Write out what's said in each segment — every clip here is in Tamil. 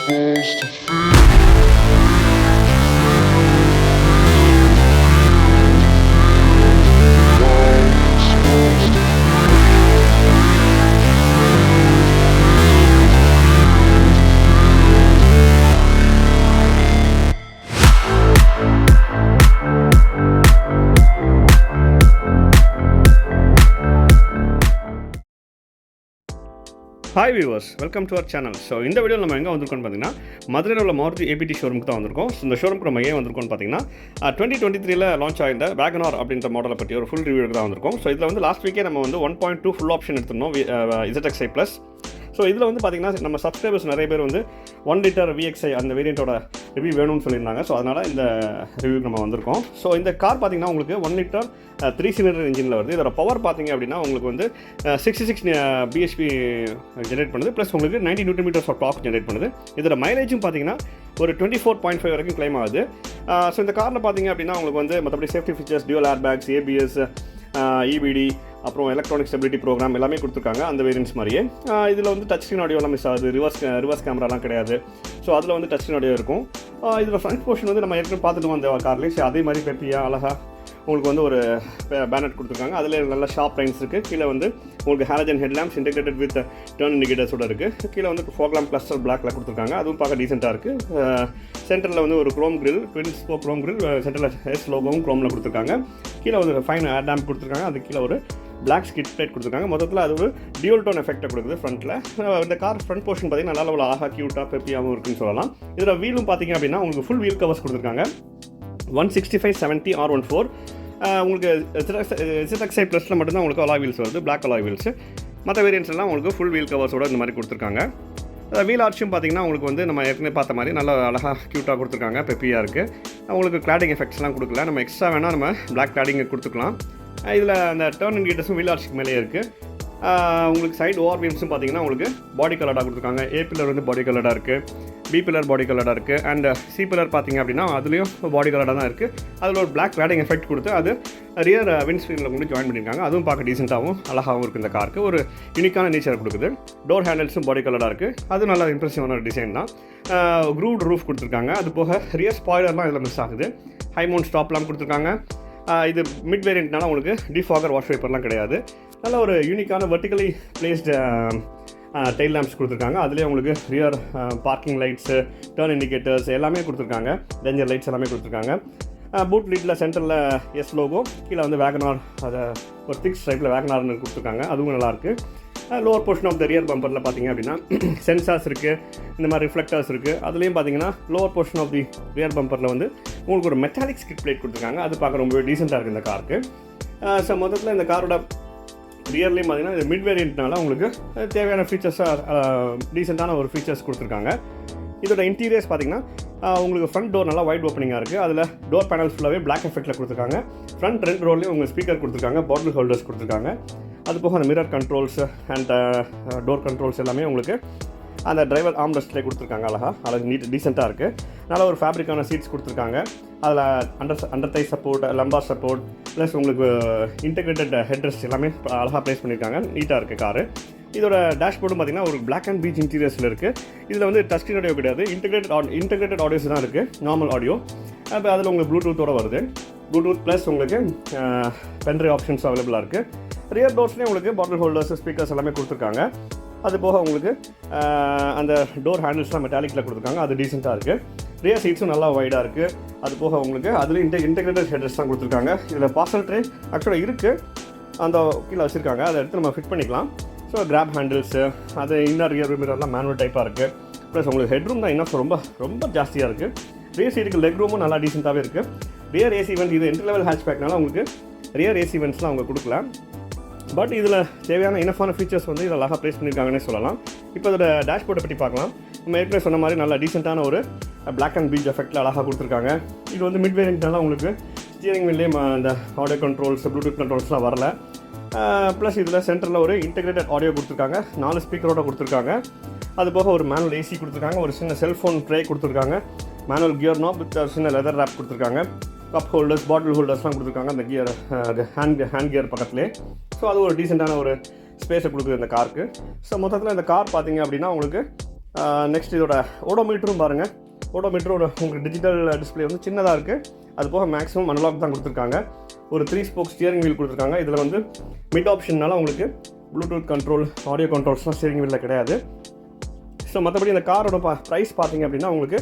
supposed to feel. Hi viewers, welcome to our channel. So இந்த வீடியோவில் நம்ம எங்கே வந்திருக்கோம்னு பார்த்தீங்கன்னா மதுரையில் உள்ள மாருதி ஏபிடி ஷோரூமுக்கு தான் வந்திருக்கோம். ஸோ இந்த ஷோரூமுக்கு நம்ம ஏன் வந்திருக்கோம்னு பார்த்தீங்கன்னா 2023 லான்ச் ஆகிருந்த வேகனார் அப்படின்ற மாடலை பற்றி ஒரு ஃபுல் ரிவ்யூக்கு தான் வந்திருக்கோம். ஸோ இதில் வந்து லாஸ்ட் வீக்கே நம்ம வந்து 1.2 ஃபுல் ஆப்ஷன் எடுத்துருந்தோம் ZXi ப்ளஸ். ஸோ இதில் வந்து பார்த்திங்கன்னா நம்ம சப்ஸ்கிரைபர்ஸ் நிறைய பேர் வந்து 1 லிட்டர் VXi அந்த வேரியண்ட்டோட ரிவ்யூ வேணும்னு சொல்லியிருந்தாங்க. ஸோ அதனால் இந்த ரிவ்யூக்கு நம்ம வந்திருக்கோம். ஸோ இந்த கார் பார்த்திங்கன்னா உங்களுக்கு 1 லிட்டர் 3 சிலிண்டர் இன்ஜினில் வருது. இதோட பவர் பார்த்திங்க அப்படின்னா உங்களுக்கு வந்து 66 bhp ஜென்ரேட் பண்ணுது, ப்ளஸ் உங்களுக்கு 90 Nm ஆஃப் டார்க் ஜென்ரேட் பண்ணுது. இதோட மைலேஜும் பார்த்திங்கன்னா ஒரு 24.5 வரைக்கும் கிளைம் ஆகுது. ஸோ இந்த காரில் பார்த்திங்க அப்படின்னா உங்களுக்கு வந்து மற்றபடி safety features, dual air bags, ABS, EBD, அப்புறம் எலக்ட்ரானிக் ஸ்டெபிலிட்டி ப்ரோக்ராம் எல்லாமே கொடுத்துருக்காங்க அந்த வேரியன்ட்ஸ் மாதிரியே. இதில் வந்து டச் ஸ்க்ரீன் ஆடியோலாம் மிஸ் ஆகுது, ரிவர்ஸ் கேமராலாம் கிடையாது. ஸோ அதில் வந்து டச் ஸ்க்ரீன் ஆடியோ இருக்கும். இதில் ஃப்ரண்ட் போர்ஷன் வந்து நம்ம ஏற்கனவே பார்த்துட்டு வந்த கார்லேயே. ஸோ அதே மாதிரி பெப்பியாக அழகாக உங்களுக்கு வந்து ஒரு பேனட் கொடுத்துருக்காங்க. அதில் நல்ல ஷார்ப் லைன்ஸ் இருக்குது. கீழே வந்து உங்களுக்கு halogen headlamps integrated with turn இண்டிகேட்டர்ஸோட இருக்குது. கீழே வந்து ஃபாக்லாம் கிளஸ்டர் பிளாக்ல கொடுத்துருக்காங்க. அதுவும் பார்க்க டீசெண்டாக இருக்குது. சென்டரில் வந்து ஒரு Chrome grill, twin spoke Chrome grill, சென்டரில் எஸ் லோகோவும் க்ரோமில் கொடுத்துருக்காங்க. கீழே வந்து ஃபைன் ஏர் டேம்ப் கொடுத்துருக்காங்க. அது கீழே ஒரு பிளாக் ஸ்கிட் பிளேட் கொடுத்துருக்காங்க. மொத்தத்தில் அது ஒரு டியூல் டோன் எஃபெக்ட்டை கொடுக்குது ஃப்ரண்ட்டில். இந்த கார் ஃப்ரண்ட் போர்ஷன் பார்த்தீங்கன்னா நல்லா ஒரு அழகாக க்யூட்டாக பெப்பியாகவும் இருக்குன்னு சொல்லலாம். இதில் வீலும் பார்த்தீங்க அப்படின்னா உங்களுக்கு ஃபுல் வீல் கவர்ஸ் கொடுத்துருக்காங்க. 165/70 R14. உங்களுக்கு ZXi ப்ளஸில் மட்டும்தான் உங்களுக்கு அலாய் வீல்ஸ் வருது, பிளாக் அலாய் வீல்ஸ். மற்ற வேரியன்ட்ஸ் எல்லாம் உங்களுக்கு ஃபுல் வீல் கவர்ஸோட இந்த மாதிரி கொடுத்துருக்காங்க. வீல் ஆர்ச்சும் பார்த்தீங்கன்னா உங்களுக்கு வந்து நம்ம ஏற்கனவே பார்த்த மாதிரி நல்லா அழகாக க்யூட்டாக கொடுத்துருக்காங்க, பெப்பியாக இருக்குது. உங்களுக்கு கிளாடிங் எஃபெக்ட்ஸ்லாம் கொடுக்கல. நம்ம எக்ஸ்ட்ரா வேணால் நம்ம பிளாக் கிளாடிங்கை கொடுத்துக்கலாம். இதில் அந்த டர்ன் இண்டிகேட்டர்ஸும் வீல் ஆர்ச்சுக்கு மேலே இருக்குது. உங்களுக்கு சைடு ஓவர் வீல்ஸும் பார்த்தீங்கன்னா உங்களுக்கு பாடி கலர்டாக கொடுத்துருக்காங்க. A பில்லர் வந்து பாடி கலர்டாக இருக்குது, B பில்லர் பாடி கலர்டாக இருக்குது, அண்ட் C பில்லர் பார்த்தீங்க அப்படின்னா அதுலேயும் பாடி கலர்டாக தான் இருக்குது. அதில் ஒரு பிளாக் கிளாடிங் எஃபெக்ட் கொடுத்து அது ரியர் விண்ட்ஸ்க்ரீனில் கொண்டு ஜாயின் பண்ணியிருக்காங்க. அதுவும் பார்க்க டீசெண்டாகவும் அழகாகவும் இருக்குது. இந்த காருக்கு ஒரு யூனிக்கான நேச்சர் கொடுக்குது. டோர் ஹேண்டில்ஸும் பாடி கலராக இருக்குது. அது நல்லா இம்ப்ரெசிவான ஒரு டிசைன் தான். க்ரூவ்ட் ரூஃப் கொடுத்துருக்காங்க. அது போக ரியர் ஸ்பாய்லர்லாம் இதில் மிஸ் ஆகுது. ஹை மவுண்ட் ஸ்டாப்லாம் கொடுத்துருக்காங்க. இது மிட் வேரியண்ட்னால உங்களுக்கு டிஃபாகர் வாஷ் வைப்பர்லாம் கிடையாது. நல்ல ஒரு யூனிக்கான வெர்டிகலி பிளேஸ்டு டெயில் லேம்ப்ஸ் கொடுத்துருக்காங்க. அதுலேயே உங்களுக்கு rear parking lights, turn indicators எல்லாமே கொடுத்துருக்காங்க. டேஞ்சர் லைட்ஸ் எல்லாமே கொடுத்துருக்காங்க. பூட் லீட்டில் சென்டரில் எஸ் லோகோ, கீழே வந்து வேகனார், அதை ஒரு திக் ஸ்ட்ரைப்பில் வேகனார்னு கொடுத்துருக்காங்க. அதுவும் நல்லாயிருக்கு. Lower portion of the rear பம்பரில் பார்த்தீங்க அப்படின்னா சென்சார்ஸ் இருக்குது, இந்த மாதிரி ரிஃப்ளெக்டர்ஸ் இருக்குது. அதுலேயும் பார்த்தீங்கன்னா lower portion of the rear பம்பரில் வந்து உங்களுக்கு ஒரு மெட்டாலிக் ஸ்கிட் பிளேட் கொடுத்துருக்காங்க. அது பார்க்க ரொம்ப டீசெண்டாக இருக்குது இந்த காருக்கு. ஸோ மொத்தத்தில் இந்த காரோட ரியர்லேயும் பார்த்தீங்கன்னா இது மிட் வேரியண்ட்னால உங்களுக்கு தேவையான ஃபீச்சர்ஸாக டீசெண்டான ஒரு ஃபீச்சர்ஸ் கொடுத்துருக்காங்க. இதோட இன்டீரியர்ஸ் பார்த்தீங்கன்னா உங்களுக்கு ஃப்ரண்ட் டோர் நல்லா வைட் ஓப்பனிங்காக இருக்குது. அதில் டோர் பேனல் ஃபுல்லாகவே பிளாக் எஃபெக்ட்டில் கொடுத்துருக்காங்க. ஃப்ரண்ட் 2 ரோட்லேயும் உங்களுக்கு ஸ்பீக்கர் கொடுத்துருக்காங்க, பாட்டில் ஹோல்டர்ஸ் கொடுத்துருக்காங்க. அது போக அந்த mirror controls and door controls எல்லாமே உங்களுக்கு அந்த டிரைவர் ஆம்ரெஸ்ட்லேயே கொடுத்துருக்காங்க. அழகாக டீசெண்டாக இருக்குது. நல்ல ஒரு ஃபேப்ரிக்கான சீட்ஸ் கொடுத்துருக்காங்க. அதில் அண்டர் தை சப்போர்ட், லம்பார் சப்போர்ட், ப்ளஸ் உங்களுக்கு இன்டெகிரேட்டட் ஹெட்ரெஸ்ட் எல்லாமே அழகாக ப்ளேஸ் பண்ணியிருக்காங்க. நீட்டாக இருக்குது காரு. இதோட டேஷ்போர்டும் பார்த்தீங்கன்னா ஒரு பிளாக் அண்ட் பீச் இன்டீரியர்ஸில் இருக்குது. இதில் வந்து டச் ஸ்க்ரீன் ஆடியோ கிடையாது, இன்டெகிரேட்டட் ஆடியோஸ் தான் இருக்குது, நார்மல் ஆடியோ. இப்போ அதில் உங்களுக்கு ப்ளூடூத்தோடு வருது. ப்ளூடூத் ப்ளஸ் உங்களுக்கு பென்ட்ரைவ் ஆப்ஷன்ஸ் அவைலபிளாக இருக்குது. ரியர் டோர்ஸ்லேயும் உங்களுக்கு பாட்டில் ஹோல்டர்ஸ், ஸ்பீக்கர்ஸ் எல்லாமே கொடுத்துருக்காங்க. அது போக உங்களுக்கு அந்த டோர் ஹேண்டில்ஸ்லாம் மெட்டாலிக்கில் கொடுத்துருக்காங்க. அது டீசெண்டாக இருக்குது. ரியர் சீட்ஸும் நல்லா வைடாக இருக்குது. அது போக உங்களுக்கு அதில் இன்டெகிரேட்டட் ஹெட்ரெஸ்ட் தான் கொடுத்துருக்காங்க. இதில் பார்சல் ட்ரே ஆக்சுவலாக இருக்குது, அந்த கீழே வச்சுருக்காங்க. அதை எடுத்து நம்ம ஃபிட் பண்ணிக்கலாம். ஸோ கிராப் ஹேண்டில்ஸு, அது இன்னர் ரியர் மிரர்லாம் மேனுவல் டைப்பாக இருக்குது. ப்ளஸ் உங்களுக்கு ஹெட்ரூம் தான் இன்னும் ரொம்ப ஜாஸ்தியாக இருக்குது. ரியர் சீட்டுக்கு லெக் ரூமும் நல்லா டீசெண்டாகவே இருக்குது. ரியர் ஏசி வெண்ட், இது என்ட்ரி லெவல் ஹேட்ச்பேக்னால உங்களுக்கு ரியர் ஏசி வெண்ட்ஸ்லாம் அவங்க கொடுக்கல. பட் இதில் தேவையான இனஃபான ஃபீச்சர்ஸ் வந்து இதில் அழகாக ப்ளேஸ் பண்ணியிருக்காங்கன்னே சொல்லலாம். இப்போ இதோட டேஷ்போர்ட்டை பற்றி பார்க்கலாம். நம்ம ஏற்கனவே சொன்ன மாதிரி நல்லா டீசெண்டான ஒரு பிளாக் அண்ட் பீச் எஃபெக்ட்டில் அழகாக கொடுத்துருக்காங்க. இது வந்து மிட் வேரியண்ட்னால உங்களுக்கு ஸ்டியரிங் வீல்லே இந்த ஆடியோ கண்ட்ரோல்ஸ், ப்ளூடூத் கண்ட்ரோல்ஸ்லாம் வரல. ப்ளஸ் இதில் சென்டரில் ஒரு இன்டெகிரேட்டட் ஆடியோ கொடுத்துருக்காங்க, 4 ஸ்பீக்கரோட கொடுத்துருக்காங்க. அது போக ஒரு மேனுவல் ஏசி கொடுத்துருக்காங்க, ஒரு சின்ன செல்ஃபோன் ட்ரே கொடுத்துருக்காங்க, மேனுவல் கியர் நாப் வித் சின்ன லெதர் ரேப் கொடுத்துருக்காங்க, கப் ஹோல்டர்ஸ், பாட்டில் ஹோல்டர்ஸ்லாம் கொடுத்துருக்காங்க அந்த கியர் ஹேண்ட் கியர் பக்கத்துலேயே. ஸோ அது ஒரு டீசெண்டான ஒரு ஸ்பேஸை கொடுக்குது இந்த காருக்கு. ஸோ மொத்தத்தில் இந்த கார் பார்த்தீங்க அப்படின்னா உங்களுக்கு நெக்ஸ்ட் இதோட ஓடோமீட்டரும் பாருங்கள். ஓடோமீட்டரோட உங்களுக்கு டிஜிட்டல் டிஸ்பிளே வந்து சின்னதாக இருக்குது. அது போக மேக்ஸிமம் அனலாக் தான் கொடுத்துருக்காங்க. ஒரு 3 ஸ்போக் ஸ்டியரிங் வீல் கொடுத்துருக்காங்க. இதில் வந்து மிட் ஆப்ஷன்னால உங்களுக்கு ப்ளூடூத் கண்ட்ரோல், ஆடியோ கண்ட்ரோல்ஸ்லாம் ஸ்டியரிங் வீலில் கிடையாது. ஸோ மற்றபடி இந்த காரோட ப்ரைஸ் பார்த்தீங்க அப்படின்னா உங்களுக்கு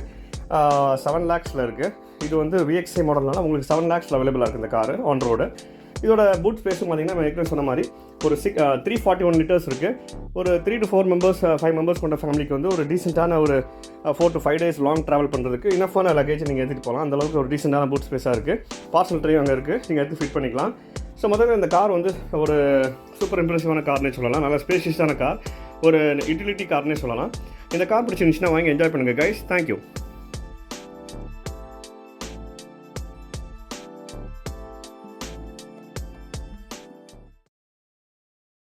7 lakhஸில் இருக்குது. இது வந்து VXI மாடல்னால உங்களுக்கு 7 lakhஸில் அவைலபிளாக இருக்குது இந்த காரு ஆன் ரோடு. இதோட பூட் ஸ்பேஸும் பார்த்தீங்கன்னா நான் ஏற்கனவே சொன்ன மாதிரி ஒரு 341 லிட்டர்ஸ் இருக்குது. ஒரு 3 to 4 மெம்பர்ஸ் 5 மெம்பர்ஸ் கொண்ட ஃபேமிலிக்கு வந்து ஒரு டீசெண்டான ஒரு 4 to 5 days லாங் ட்ராவல் பண்ணுறதுக்கு இனஃபான லக்கேஜ் நீங்கள் எடுத்துகிட்டு போகலாம். அந்தளவுக்கு ஒரு டீசெண்டான பூட் ஸ்பேஸாக இருக்குது. பார்சல் ட்ரையும் அங்கே இருக்குது, நீங்கள் எடுத்து ஃபிட் பண்ணிக்கலாம். ஸோ மொத்தமே இந்த கார் வந்து ஒரு சூப்பர் இம்ப்ரெசிவான கார்னே சொல்லலாம். நல்ல ஸ்பேஷியஸான கார், ஒரு யூட்டிலிட்டி கார்னே சொல்லலாம். இந்த கார் பிடிச்சிருந்துச்சுன்னா வாங்கி என்ஜாய் பண்ணுங்கள் கைஸ். தேங்க்யூ.